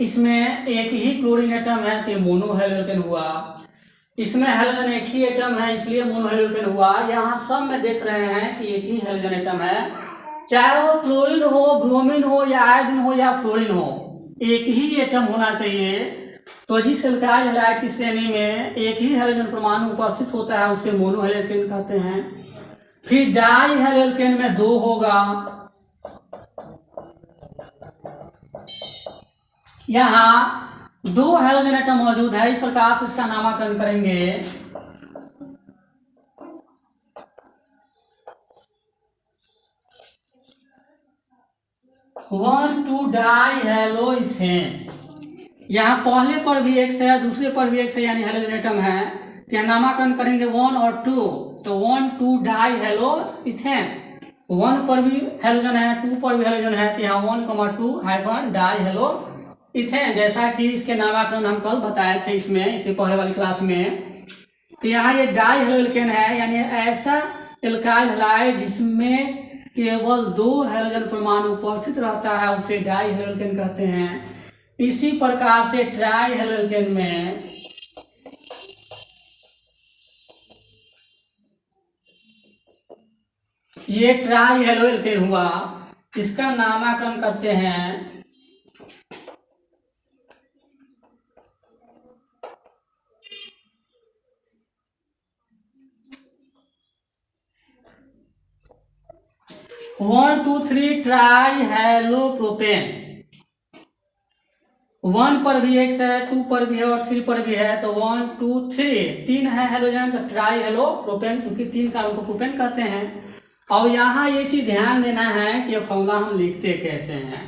इसमें एक ही chlorine atom है तो मोनो हेलोजन हुआ। इसमें हेलोजन एक ही एटम है इसलिए मोनो हेलोजन हुआ। यहाँ सब में देख रहे हैं कि एक ही हेलोजन एटम है, चाहे वो क्लोरीन हो, ब्रोमीन हो या आयोडीन हो या फ्लोरीन हो, एक ही एटम होना चाहिए। तो जिस एल्काइल हैलाइड की श्रेणी में एक ही हेलोजन परमाणु उपस्थित होता है उसे मोनो हेलोजन कहते हैं। फिर डाई हेलोजन में दो होगा, यहाँ दो हेलोजन एटम मौजूद है, इस प्रकार से इसका नामकरण करेंगे। One two die hello ethane. यहाँ पहले पर भी एक है, दूसरे पर भी एक है, यानी हेलोजन एटम है, तो यहाँ नामकरण करेंगे 1 और 2। तो 1 2 डाई हेलो इथेन। 1 पर भी हेलोजन है, 2 पर भी हेलोजन है, तो यहाँ 1 2 हाइफन डाई हेलो इथेन, जैसा कि इसके नामकरण हम कल बताए थे इसमें, इससे पहले वाली क्लास में। तो यहाँ ये डाई हेलो इथेन है, यानी ऐसा एल्काइल हैलाइड जिसमें केवल दो हेलोजन परमाणु उपस्थित रहता है उसे डाई हेलोजन कहते हैं। इसी प्रकार से ट्राई हेलोजन में ये ट्राई हेलोजन हुआ, इसका नामकरण करते हैं 1 2 3 ट्राई हेलो प्रोपेन। 1 पर भी एक है, 2 पर भी है और 3 पर भी है, तो 1 2 3 तीन है हेलोजन, तो ट्राई हेलो प्रोपेन, चूंकि 3 कार्बन को प्रोपेन कहते हैं। और यहाँ ये चीज ध्यान देना है कि ये फॉर्मूला हम लिखते कैसे हैं।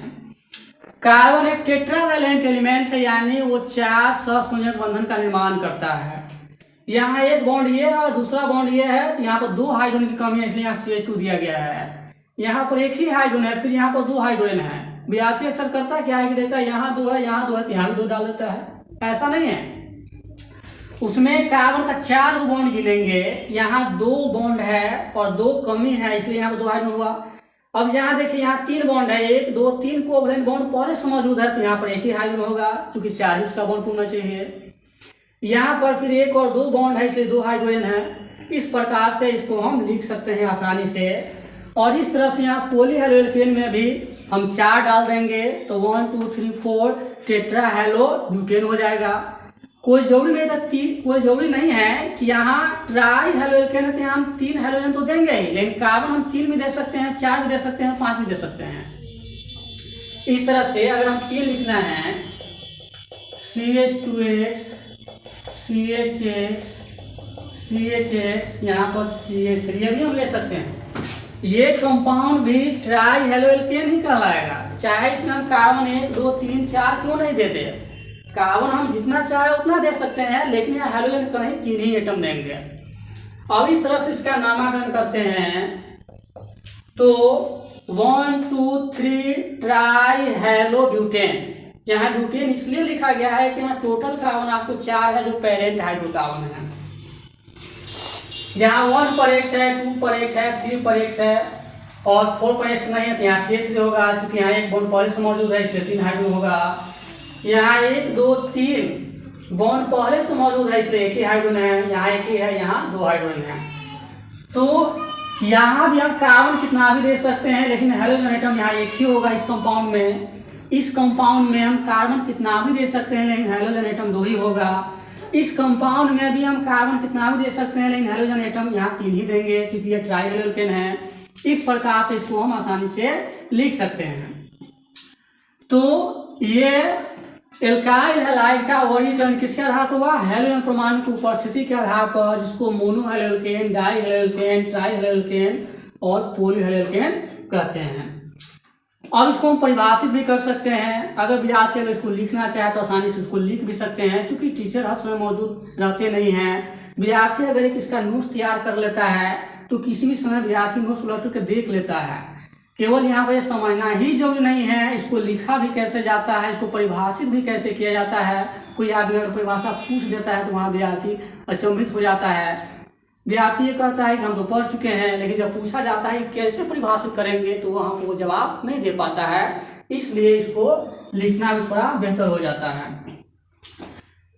कार्बन एक टेट्रावैलेंट एलिमेंट है, यानी वो 4 सहसंयोजक बंधन का निर्माण करता है। यहाँ एक बॉन्ड ये है और दूसरा बॉन्ड ये है, तो यहाँ पर 2 हाइड्रोजन की कमी है, इसलिए यहाँ CH2 दिया गया है। यहाँ पर एक ही हाइड्रोजन है, फिर यहाँ पर 2 हाइड्रोजन है। विद्यार्थी अक्सर करता क्या है कि देखता है यहाँ 2 है, यहाँ 2 है, तो यहाँ भी 2 डाल देता है, ऐसा नहीं है। उसमें कार्बन का 4 बॉन्ड गिनेंगे, यहाँ 2 बॉन्ड है और 2 कमी है, इसलिए यहाँ पर 2 हाइड्रोजन हुआ। अब यहाँ देखिए यहाँ 3 बॉन्ड है, 1 2 3 कोवलेंट बॉन्ड पहले से मौजूद है, तो यहाँ पर एक ही हाइड्रोजन होगा, चूंकि 4 ही उसका बॉन्ड पूर्णना चाहिए। यहाँ पर फिर 1 और 2 बॉन्ड है, इसलिए 2 हाइड्रोजन है। इस प्रकार से इसको हम लिख सकते हैं आसानी से। और इस तरह से यहाँ पोली हेलोजन में भी हम 4 डाल देंगे, तो 1 2 3 4 टेट्रा हेलो ब्यूटेन हो जाएगा। कोई जरूरी नहीं था, कोई जरूरी नहीं है कि यहाँ ट्राई हेलोजन है तो यहाँ हम 3 हेलोजन तो देंगे ही, लेकिन कार्बन हम 3 भी दे सकते हैं, 4 भी दे सकते हैं, 5 भी दे सकते हैं। इस तरह से अगर हम 3 लिखना है, CH2X CHX CHX, यहाँ पर CH3, ये भी हम ले सकते हैं। ये कंपाउंड भी ट्राई हेलोजन ही कहलाएगा, चाहे इसमें हम कार्बन 1 2 3 4 क्यों नहीं देते। कार्बन हम जितना चाहे उतना दे सकते हैं, लेकिन यहाँ हेलोजन कहीं 3 ही एटम देंगे। अब इस तरह से इसका नामकरण करते हैं, तो 1 2 3 ट्राई हेलो ब्यूटेन। यहाँ ब्यूटेन इसलिए लिखा गया है कि यहाँ टोटल कार्बन आपको 4 है जो पेरेंट हाइड्रोकार्बन है। यहाँ 1 पर X है, 2 पर X है, 3 पर X है और 4 पर X नहीं है, तो यहाँ CH3 होगा, चूंकि यहाँ एक बॉन्ड पहले से मौजूद है, इसलिए 3 हाइड्रोजन होगा। यहाँ 1 2 3 बॉन्ड पहले से मौजूद है, इसलिए एक ही हाइड्रोजन है, यहाँ एक ही है, यहाँ 2 हाइड्रोजन है। तो यहाँ भी हम कार्बन कितना भी दे सकते हैं, लेकिन हेलोजन एटम यहाँ एक ही होगा इस कंपाउंड में। इस कंपाउंड में हम कार्बन कितना भी दे सकते हैं, लेकिन हेलोजन एटम 2 ही होगा। इस कंपाउंड में भी हम कार्बन कितना भी दे सकते हैं, लेकिन हेलोजन एटम यहाँ 3 ही देंगे, क्योंकि ये ट्राई हेलोजन है। इस प्रकार से इसको हम आसानी से लिख सकते हैं। तो ये एल्काइल हैलाइड का वर्गीकरण किसके आधार पर हुआ, हेलोजन परमाणु की उपस्थिति के आधार पर, जिसको mono halogen, die halogen, try halogen और पोली हेलोजन कहते हैं। अब इसको हम परिभाषित भी कर सकते हैं। अगर विद्यार्थी अगर इसको लिखना चाहे तो आसानी से उसको लिख भी सकते हैं, क्योंकि टीचर हर समय मौजूद रहते नहीं हैं। विद्यार्थी अगर एक इसका नोट्स तैयार कर लेता है तो किसी भी समय विद्यार्थी नोट्स उलट के देख लेता है। केवल यहाँ पर समझना ही जरूरी नहीं है, इसको लिखा भी कैसे जाता है, इसको परिभाषित भी कैसे किया जाता है। कोई आदमी अगर परिभाषा पूछ देता है तो वहाँ विद्यार्थी अचंभित हो जाता है। विद्यार्थी ये कहता है कि हम तो पढ़ चुके हैं, लेकिन जब पूछा जाता है कैसे परिभाषित करेंगे तो वहाँ वो जवाब नहीं दे पाता है। इसलिए इसको लिखना भी थोड़ा बेहतर हो जाता है।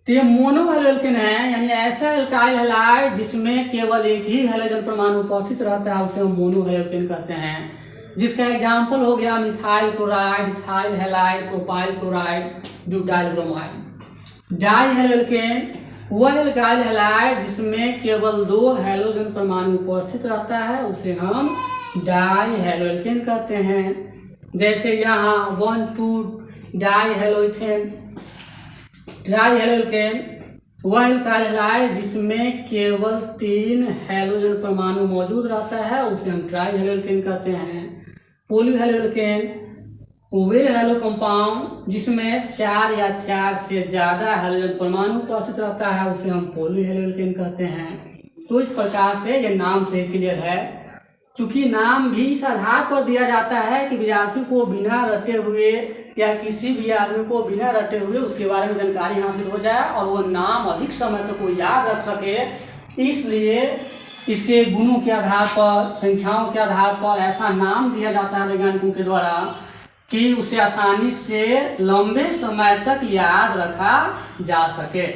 तो ये मोनो हैलोएल्केन है, यानी ऐसा एल्काइल हैलाइड जिसमें केवल एक ही हैलोजन परमाणु उपस्थित रहता है, उसे हम मोनो हैलोएल्केन कहते हैं। जिसका एग्जाम्पल हो गया methyl chloride, ethyl halide, propyl chloride, butyl bromide. Dihaloalkane वह एल्काइल हैलाइड जिसमें केवल 2 हैलोजन परमाणु उपस्थित रहता है, उसे हम डाई हैलोएल्केन कहते हैं। जैसे यहाँ 1,2 डाई हैलोइथेन। डाई हैलोएल्केन वह एल्काइल हैलाइड जिसमें केवल 3 हैलोजन परमाणु मौजूद रहता है, उसे हम ट्राई हैलोएल्केन कहते हैं। पॉली हैलोएल्केन वे हैलो कंपाउंड जिसमें 4 या 4 से ज़्यादा हैलोजन परमाणु उपस्थित रहता है, उसे हम पॉली हैलोएल्केन कहते हैं। तो इस प्रकार से ये नाम से क्लियर है। चूंकि नाम भी इस आधार पर दिया जाता है कि विद्यार्थी को बिना रटे हुए या किसी भी आदमी को बिना रटे हुए उसके बारे में जानकारी हासिल हो जाए और वो नाम अधिक समय तक को याद रख सके, इसलिए इसके गुणों के आधार पर, संख्याओं के आधार पर ऐसा नाम दिया जाता है वैज्ञानिकों के द्वारा कि उसे आसानी से लंबे समय तक याद रखा जा सके।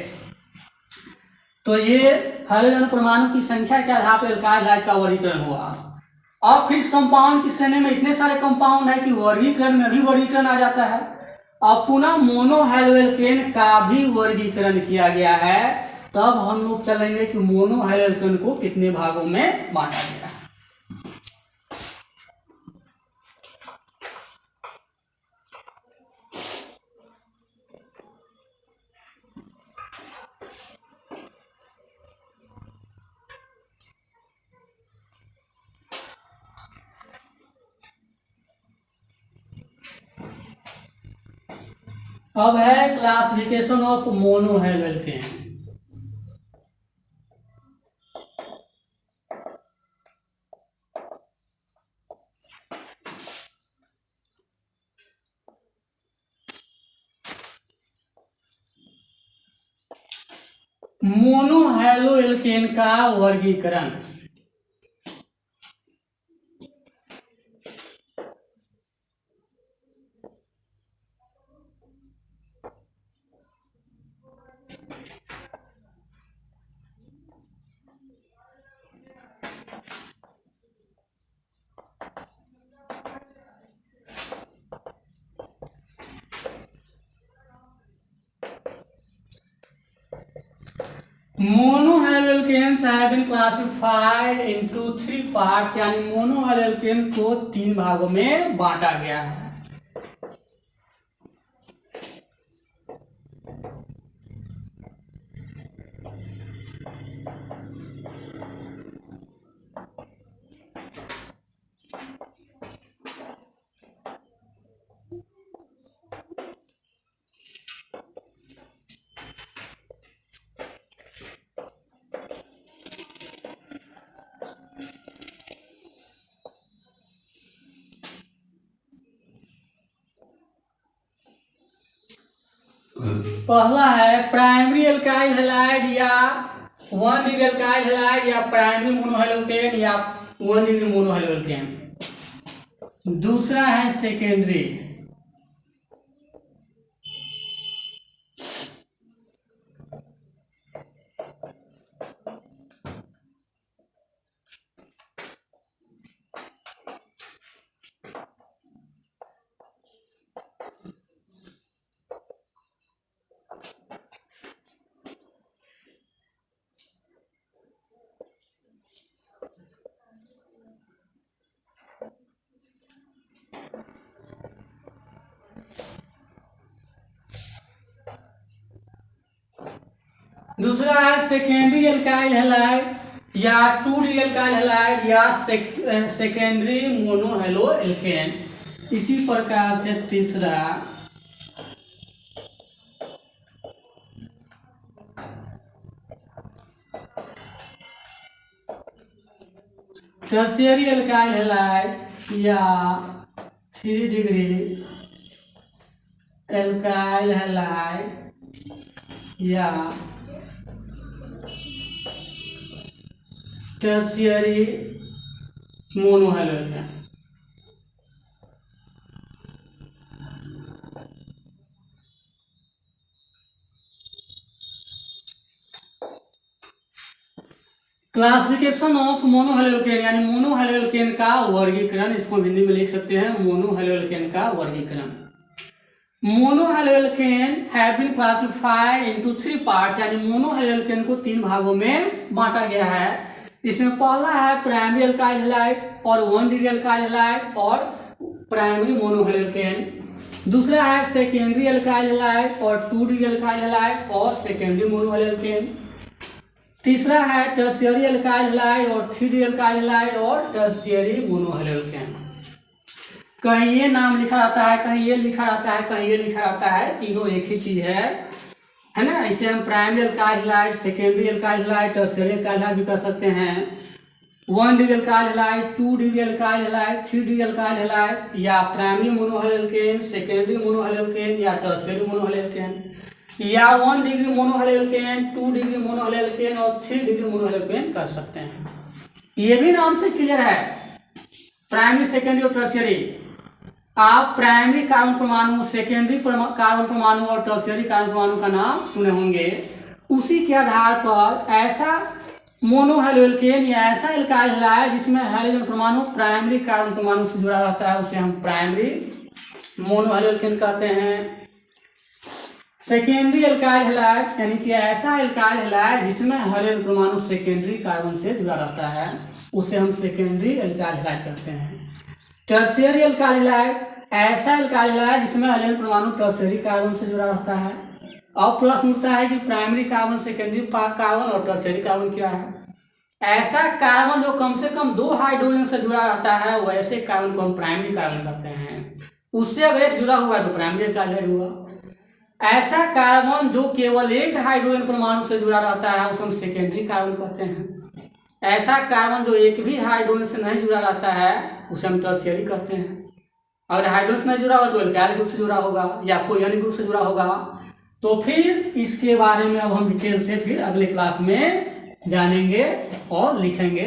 तो ये हैलोजन परमाणु की संख्या के आधार पर एल्काइल हैलाइड का वर्गीकरण हुआ। अब फिर इस कंपाउंड की श्रेणी में इतने सारे कंपाउंड है कि वर्गीकरण में भी वर्गीकरण आ जाता है। अब पुनः मोनो हैलोएल्केन का भी वर्गीकरण किया गया है। तब हम लोग चलेंगे कि मोनो हैलोएल्केन को कितने भागों में बांटा गया है। अब है classification of mono haloalkane. Mono haloalkane का वर्गीकरण। Mono haloalkanes have been classified into 3 parts, यानी मोनो हैलोएल्केन को 3 भागों में बांटा गया है। पहला है प्राइमरी एल्काइल हैलाइड या 1 डिग्री एल्काइल हैलाइड या प्राइमरी मोनो हैलोएल्केन या 1 डिग्री मोनो हैलोएल्केन। दूसरा है सेकेंडरी। दूसरा है सेकेंडरी एल्काइल हैलाइड या 2 डिग्री एल्काइल हैलाइड या सेकेंडरी मोनो हैलोएल्केन। इसी प्रकार से तीसरा टर्शियरी एल्काइल हैलाइड या 3 डिग्री एल्काइल हैलाइड या tertiary mono haloalkane. Classification of monohaloalkane यानी मोनोहेलोकेन का वर्गीकरण, इसको हम हिंदी में लिख सकते हैं मोनोहेलोकेन का वर्गीकरण। Monohaloalkane have been classified into 3 parts, यानी मोनोहेलोकेन को 3 भागों में बांटा गया है, जिसमें पहला है प्राइमरी अल्काइल हैलाइड और 1 डिग्री अल्काइल हैलाइड और प्राइमरी मोनोहेलोकेन। दूसरा है सेकेंडरी अल्काइल हैलाइड और 2 डिग्री अल्काइल हैलाइड और सेकेंडरी मोनोहेलोकेन। तीसरा है टर्शियरी अल्काइल हैलाइड और 3 डिग्री अल्काइल हैलाइड और टर्शियरी मोनोहेलोकेन। कहीं ये नाम लिखा रहता है, कहीं ये लिखा रहता है, कहीं ये लिखा रहता है, तीनों एक ही चीज है ना। इसे हम primary alkyl halide, secondary alkyl halide, tertiary alkyl halide भी कर सकते हैं। 1 degree alkyl halide, 2 degree alkyl halide, 3 degree alkyl halide, या प्राइमरी मोनोहेलोकेन, सेकेंडरी मोनोहेलोकेन या टर्शियरी मोनोहेलोकेन, या 1 डिग्री मोनोहेलोकेन, 2 डिग्री मोनोहेलोकेन और 3 डिग्री मोनोहेलोकेन कर सकते हैं। ये भी नाम से क्लियर है, प्राइमरी, सेकेंडरी और टर्शियरी। आप प्राइमरी कार्बन परमाणु, सेकेंडरी कार्बन परमाणु और टर्शियरी कार्बन परमाणु का नाम सुने होंगे। उसी के आधार पर ऐसा मोनोहेलोकेन या ऐसा एल्काइल हैलाइड जिसमें हाइड्रोजन परमाणु प्राइमरी कार्बन परमाणु से जुड़ा रहता है, उसे हम प्राइमरी मोनोहेलोकेन कहते हैं। सेकेंडरी एल्काइल हैलाइड यानी कि ऐसा एल्काइल हैलाइड जिसमें हाइड्रोजन परमाणु सेकेंडरी कार्बन से जुड़ा रहता है, उसे हम सेकेंडरी एल्काइल हैलाइड कहते हैं। टर्शियरी एल्काइल हैलाइड ऐसा एल्काइल हैलाइड जिसमें हाइड्रोजन परमाणु टर्शियरी कार्बन से जुड़ा रहता है। अब प्रश्न उठता है कि प्राइमरी कार्बन, सेकेंडरी कार्बन और टर्शियरी कार्बन क्या है। ऐसा कार्बन जो कम से कम 2 हाइड्रोजन से जुड़ा रहता है, वैसे कार्बन को हम प्राइमरी कार्बन कहते हैं। उससे अगर एक जुड़ा हुआ है तो प्राइमरी एल्काइल हैलाइड हुआ। ऐसा कार्बन जो केवल 1 हाइड्रोजन परमाणु से जुड़ा रहता है, उसे हम सेकेंडरी कार्बन कहते हैं। ऐसा कार्बन जो एक भी हाइड्रोजन से नहीं जुड़ा रहता है, उसे हम टर्शियरी कहते हैं। अगर हाइड्रोजन से नहीं जुड़ा होगा तो एल्काइल ग्रुप से जुड़ा होगा या कोई अन्य ग्रुप से जुड़ा होगा। तो फिर इसके बारे में अब हम डिटेल से फिर अगले क्लास में जानेंगे और लिखेंगे।